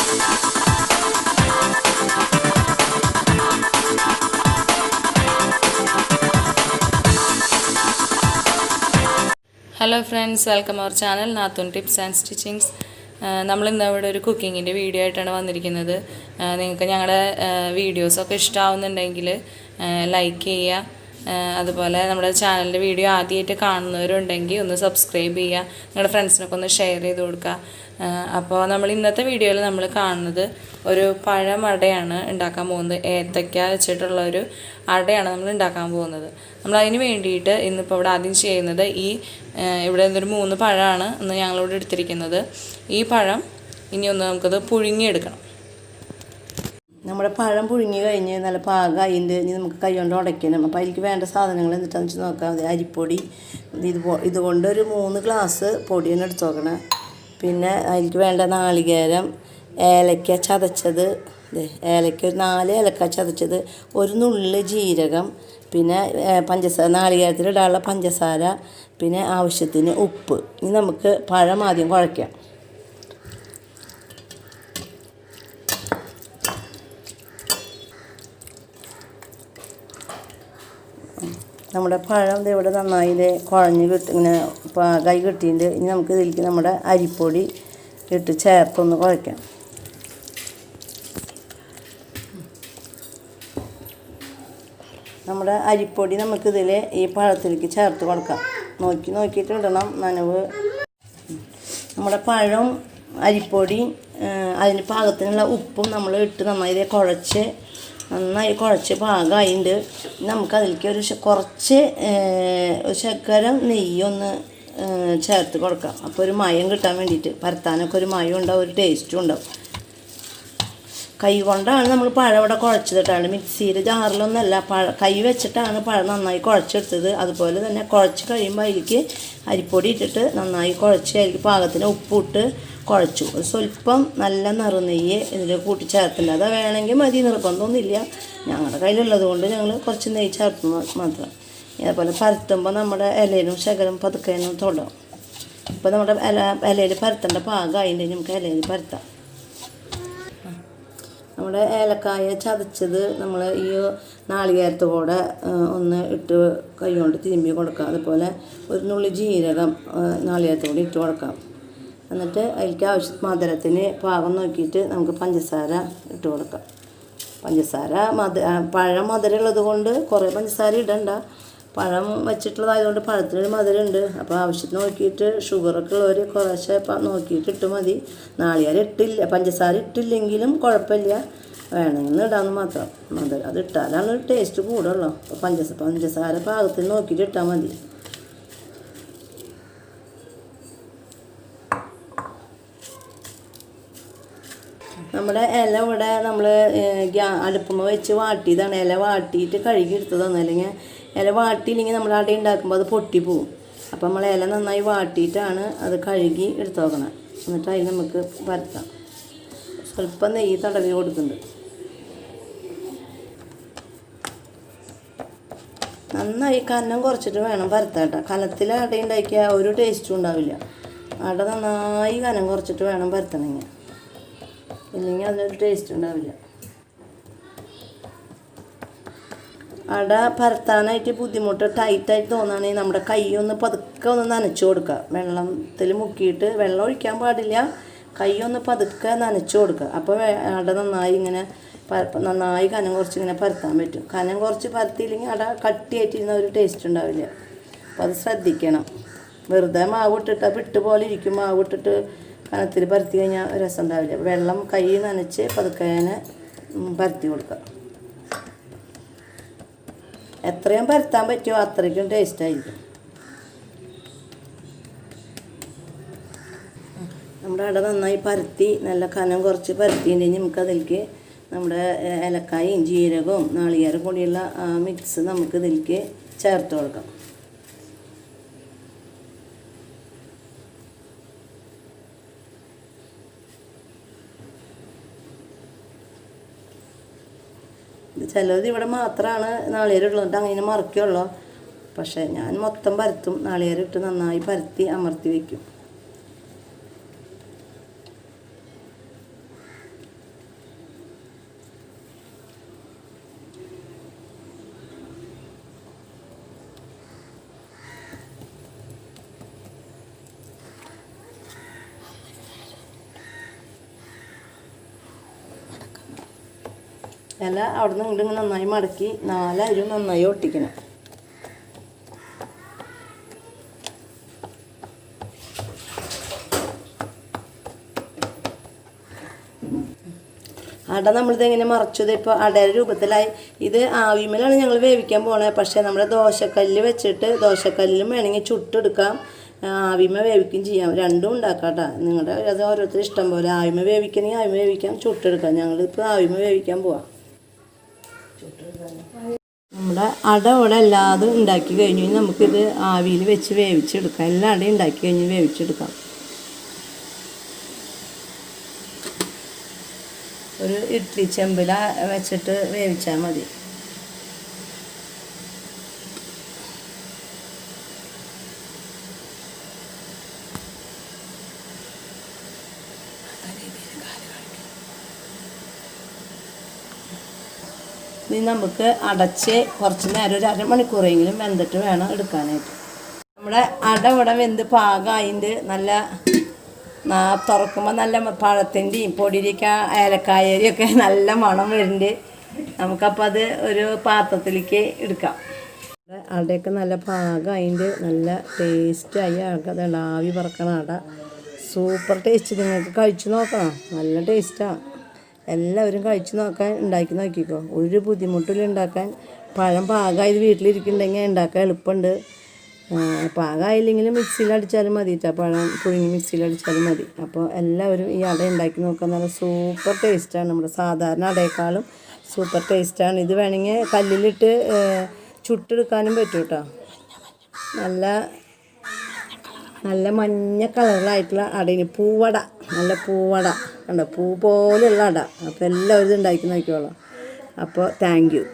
Hello friends, welcome our channel Nathun Tips and Stitchings. നമ്മൾ ഇന്ന് ഇവിടെ ഒരു കുക്കിങ്ങിൻ്റെ വീഡിയോ ആയിട്ടാണ് വന്നിരിക്കുന്നത്. നിങ്ങൾക്ക് ഞങ്ങളുടെ വീഡിയോസൊക്കെ ഇഷ്ടമാവുന്നുണ്ടെങ്കിൽ ലൈക്ക് ചെയ്യുക. അതുപോലെ നമ്മുടെ ചാനലിൻ്റെ വീഡിയോ ആദ്യമായിട്ട് കാണുന്നവരുണ്ടെങ്കിൽ ഒന്ന് സബ്സ്ക്രൈബ് ചെയ്യുക. നിങ്ങളുടെ ഫ്രണ്ട്സിനൊക്കെ ഒന്ന് ഷെയർ ചെയ്ത് കൊടുക്കുക. അപ്പോൾ നമ്മൾ ഇന്നത്തെ വീഡിയോയിൽ നമ്മൾ കാണുന്നത് ഒരു പഴം അടയാണ് ഉണ്ടാക്കാൻ പോകുന്നത്. ഏത്തയ്ക്ക വെച്ചിട്ടുള്ള ഒരു അടയാണ് നമ്മൾ ഉണ്ടാക്കാൻ പോകുന്നത്. നമ്മൾ അതിന് വേണ്ടിയിട്ട് ഇന്നിപ്പോൾ ഇവിടെ ആദ്യം ചെയ്യുന്നത് ഇവിടെ നിന്നൊരു 3 പഴമാണ് ഇന്ന് ഞങ്ങളിവിടെ എടുത്തിരിക്കുന്നത്. ഈ പഴം ഇനി ഒന്ന് നമുക്കത് പുഴുങ്ങിയെടുക്കണം. നമ്മുടെ പഴം പുഴുങ്ങി കഴിഞ്ഞ് നല്ല പാകമായിട്ട് ഇനി നമുക്ക് കൈ കൊണ്ട് ഉടയ്ക്കണം. അപ്പോൾ അതിലേക്ക് വേണ്ട സാധനങ്ങൾ എന്നിട്ടാന്ന് വെച്ച് നോക്കാം. മതി അരിപ്പൊടി ഇതുകൊണ്ട് ഒരു 3 ഗ്ലാസ് പൊടി തന്നെ എടുത്ത് നോക്കണം. പിന്നെ അതിലേക്ക് വേണ്ട നാളികേരം, ഏലക്ക ചതച്ചത്, ഏലക്ക ഒരു 4 ഏലക്ക ചതച്ചത്, ഒരു നുള്ളി ജീരകം, പിന്നെ പഞ്ചസാര, നാളികേരത്തിലിടാനുള്ള പഞ്ചസാര, പിന്നെ ആവശ്യത്തിന് ഉപ്പ്. ഇനി നമുക്ക് പഴം ആദ്യം കുഴയ്ക്കാം. നമ്മുടെ പഴം ഇവിടെ നന്നായി കുഴഞ്ഞ് ഇങ്ങനെ കൈ കിട്ടിയിട്ട് ഇനി നമുക്ക് ഇതിലേക്ക് നമ്മുടെ അരിപ്പൊടി ഇട്ട് ചേർത്തൊന്ന് കുഴയ്ക്കാം. നമ്മുടെ അരിപ്പൊടി നമുക്കിതിൽ ഈ പഴത്തിലേക്ക് ചേർത്ത് കൊടുക്കാം. നോക്കിയിട്ട് ഇടണം നനവ്. നമ്മുടെ പഴം, അരിപ്പൊടി, അതിന് പാകത്തിനുള്ള ഉപ്പും നമ്മൾ ഇട്ട് നന്നായി കുഴച്ച് പാകമായിട്ടുണ്ട്. നമുക്കതിലേക്ക് കുറച്ച് ശർക്കര നെയ്യൊന്ന് ചേർത്ത് കൊടുക്കാം. അപ്പോൾ ഒരു മയം കിട്ടാൻ വേണ്ടിയിട്ട്, പരത്താനൊക്കെ ഒരു മയം ഉണ്ടാവും, ഒരു ടേസ്റ്റും ഉണ്ടാവും. കൈ കൊണ്ടാണ് നമ്മൾ പഴം ഇവിടെ കുഴച്ചതിട്ടാണ്, മിക്സിയിൽ ജാറിലൊന്നല്ല. കൈ വെച്ചിട്ടാണ് പഴം നന്നായി കുഴച്ചെടുത്തത്. അതുപോലെ തന്നെ കുഴച്ച് കഴിയുമ്പോൾ അതിലേക്ക് അരിപ്പൊടി ഇട്ടിട്ട് നന്നായി കുഴച്ച് അതിലേക്ക് പാകത്തിന് ഉപ്പിട്ട് കുഴച്ചു. ഒരു സ്വല്പം നല്ല നെറുനെയ്യ് ഇതിൽ കൂട്ടി ചേർത്തില്ല. അത് വേണമെങ്കിൽ മതി, നിർബന്ധമൊന്നുമില്ല. ഞങ്ങളുടെ കയ്യിലുള്ളത് കൊണ്ട് ഞങ്ങൾ കുറച്ച് നെയ്യ് ചേർത്ത് മാത്രം. അതേപോലെ പരത്തുമ്പോൾ നമ്മുടെ ഇലയിലും ശകലം പതുക്കേനും തൊടും. ഇപ്പോൾ നമ്മുടെ ഇലയിൽ പരത്തേണ്ട പാകമായിട്ട് നമുക്ക് ഇലയിൽ പരത്താം. നമ്മുടെ ഏലക്കായ ചതച്ചത് നമ്മൾ ഈ നാളികേരത്തോടെ ഒന്ന് ഇട്ട് കൈ കൊണ്ട് തിരുമ്പി കൊടുക്കാം. അതുപോലെ ഒരു നുള്ളി ജീരകം നാളികേരത്തോടെ ഇട്ട് കൊടുക്കാം. എന്നിട്ട് അതിലേക്ക് മധുരത്തിന് പാകം നോക്കിയിട്ട് നമുക്ക് പഞ്ചസാര ഇട്ട് കൊടുക്കാം. പഴം മധുരമുള്ളത് കൊണ്ട് കുറേ പഞ്ചസാര ഇടണ്ട. പഴം വെച്ചിട്ടുള്ളതായതുകൊണ്ട് പഴത്തിനൊരു മധുരമുണ്ട്. അപ്പോൾ ആവശ്യത്തിന് നോക്കിയിട്ട്, ഷുഗറൊക്കെ ഉള്ളവർ കുറേശ്ശെ നോക്കിയിട്ട് ഇട്ട് മതി. പഞ്ചസാര ഇട്ടില്ലെങ്കിലും കുഴപ്പമില്ല, വേണമെങ്കിൽ ഇടാമെന്ന് മാത്രം. അത് ഇട്ടാലാണ് ടേസ്റ്റ് കൂടുള്ളൂ. അപ്പോൾ പഞ്ചസാര പാകത്തിന് നോക്കിയിട്ട് ഇട്ടാൽ മതി. നമ്മുടെ ഇല ഇവിടെ നമ്മൾ അടുപ്പുമ്മ വെച്ച് വാട്ടിയതാണ്. ഇല വാട്ടിയിട്ട് കഴുകി എടുത്തതാണ്. അല്ലെങ്കിൽ ഇല വാട്ടിയില്ലെങ്കിൽ നമ്മൾ അട ഉണ്ടാക്കുമ്പോൾ അത് പൊട്ടിപ്പോവും. അപ്പോൾ നമ്മൾ ഇല നന്നായി വാട്ടിയിട്ടാണ് അത് കഴുകി എടുത്ത് നോക്കണം. എന്നിട്ട് അതിൽ നമുക്ക് പരത്താം. സ്വല്പം നെയ്യ് തടവി കൊടുക്കുന്നുണ്ട്. നന്നായി കനം കുറച്ചിട്ട് വേണം പരത്താട്ടോ. കനത്തിൽ അട ഉണ്ടാക്കിയാൽ ഒരു ടേസ്റ്റും ഉണ്ടാവില്ല. അട നന്നായി കനം കുറച്ചിട്ട് വേണം പരത്തണമെങ്കിൽ, ഇല്ലെങ്കിൽ അതിനൊരു ടേസ്റ്റ് ഉണ്ടാവില്ല. അട പരത്താനായിട്ട് ബുദ്ധിമുട്ട്, ടൈറ്റായിട്ട് തോന്നുകയാണെങ്കിൽ നമ്മുടെ കൈ ഒന്ന് പതുക്കെ ഒന്ന് നനച്ചു കൊടുക്കുക. വെള്ളത്തിൽ മുക്കിയിട്ട്, വെള്ളം ഒഴിക്കാൻ പാടില്ല, കൈ ഒന്ന് പതുക്കെ നനച്ചു കൊടുക്കുക. അപ്പോൾ അട നന്നായി കനം കുറച്ച് ഇങ്ങനെ പരത്താൻ പറ്റും. കനം കുറച്ച് പരത്തിയില്ലെങ്കിൽ അട കട്ടിയായിട്ടിരുന്ന ഒരു ടേസ്റ്റ് ഉണ്ടാവില്ല. അപ്പോൾ അത് ശ്രദ്ധിക്കണം. വെറുതെ മാവ് ഇട്ടിട്ട് പിട്ട് പോലെ ഇരിക്കും. മാവ് ഇട്ടിട്ട് കനത്തിൽ പരത്തി കഴിഞ്ഞാൽ രസം ഉണ്ടാവില്ല. വെള്ളം കൈ നനച്ച് പതുക്കെ പരത്തി കൊടുക്കുക. എത്രയും പരത്താൻ പറ്റുമോ അത്രയ്ക്കും ടേസ്റ്റായിരിക്കും. നമ്മുടെ അട നന്നായി പരത്തി നല്ല കനം കുറച്ച് പരത്തിയിട്ടുണ്ടെങ്കിൽ നമുക്കതിലേക്ക് നമ്മുടെ ഏലക്കായും ജീരകവും നാളികേരം കൂടിയുള്ള മിക്സ് നമുക്കിതിലേക്ക് ചേർത്ത് കൊടുക്കാം. ചിലത് ഇവിടെ മാത്രമാണ് നാളികേരം ഉള്ളത്, അങ്ങനെ മറക്കുള്ളൂ. പക്ഷേ ഞാൻ മൊത്തം പരത്തും. നാളികേരം ഇട്ട് നന്നായി പരത്തി അമർത്തി വയ്ക്കും. ഇല അവിടെ നിന്ന് ഇങ്ങോട്ട് നന്നായി മടക്കി 4 അരിയും നന്നായി ഒട്ടിക്കണം. അട നമ്മളിതെങ്ങനെ മറച്ചത് ഇപ്പോൾ അടയുടെ രൂപത്തിലായി. ഇത് ആവിമേലാണ് ഞങ്ങൾ വേവിക്കാൻ പോണത്. പക്ഷേ നമ്മുടെ ദോശക്കല്ല് വെച്ചിട്ട് ദോശക്കല്ലിലും വേണമെങ്കിൽ ചുട്ടെടുക്കാം, ആവിമ വേവിക്കുകയും ചെയ്യാം. രണ്ടും ഉണ്ടാക്കാം കേട്ടോ. നിങ്ങളുടെ അത് ഓരോരുത്തർ ഇഷ്ടം പോലെ. ആവിമ വേവിക്കണമെങ്കിൽ ആവിമ വേവിക്കാം, ചുട്ടെടുക്കാം. ഞങ്ങളിപ്പോൾ ആവിമ വേവിക്കാൻ പോവാം. നമ്മുടെ അട ഇവിടെ എല്ലാതും ഉണ്ടാക്കി കഴിഞ്ഞ് നമുക്കിത് ആവിയിൽ വെച്ച് വേവിച്ചെടുക്കാം. എല്ലാ അടയും ഉണ്ടാക്കി കഴിഞ്ഞ് വേവിച്ചെടുക്കാം. ഒരു ഇഡ്ഡലി ചെമ്പില വെച്ചിട്ട് വേവിച്ചാൽ മതി. ഇനി നമുക്ക് അടച്ച് കുറച്ച് നേരം ഒരു അരമണിക്കൂറെങ്കിലും വെന്തിട്ട് വേണം എടുക്കാനായിട്ട്. നമ്മുടെ അട ഇവിടെ വെന്ത് പാകമായിട്ട് നല്ല തുറക്കുമ്പോൾ നല്ല പഴത്തിൻ്റെയും പൊടിയിലേക്ക് ഏലക്കായരിയൊക്കെ നല്ല മണം വരുന്നുണ്ട്. നമുക്കപ്പോൾ അത് ഒരു പാത്രത്തിലേക്ക് എടുക്കാം. അടയൊക്കെ നല്ല പാകമായിട്ട് നല്ല ടേസ്റ്റായി അതുകൊണ്ട് ആവി പറക്കണ അട സൂപ്പർ ടേസ്റ്റ്. നിങ്ങൾക്ക് കഴിച്ചു നോക്കണം, നല്ല ടേസ്റ്റാണ്. എല്ലാവരും കഴിച്ചു നോക്കാൻ ഉണ്ടാക്കി നോക്കിക്കോ. ഒരു ബുദ്ധിമുട്ടില്ല ഉണ്ടാക്കാൻ. പഴം പാകമായത് വീട്ടിലിരിക്കുന്നുണ്ടെങ്കിൽ ഉണ്ടാക്കാൻ എളുപ്പമുണ്ട്. പാകമായില്ലെങ്കിലും മിക്സിയിൽ അടിച്ചാലും മതി കേട്ടോ. പഴം പുഴുങ്ങി മിക്സിയിൽ അടിച്ചാലും മതി. അപ്പോൾ എല്ലാവരും ഈ അട ഉണ്ടാക്കി നോക്കാൻ നല്ല സൂപ്പർ ടേസ്റ്റാണ്. നമ്മുടെ സാധാരണ അടയേക്കാളും സൂപ്പർ ടേസ്റ്റാണ്. ഇത് വേണമെങ്കിൽ കല്ലിലിട്ട് ചുട്ടെടുക്കാനും പറ്റും കേട്ടോ. നല്ല മഞ്ഞ കളറിലായിട്ടുള്ള അടയിന് പൂവട, നല്ല പൂവട കണ്ടോ, പൂ പോലെയുള്ള അട. അപ്പോൾ എല്ലാവരും ഇത് ഉണ്ടാക്കി നോക്കിക്കോളാം. അപ്പോൾ താങ്ക് യു.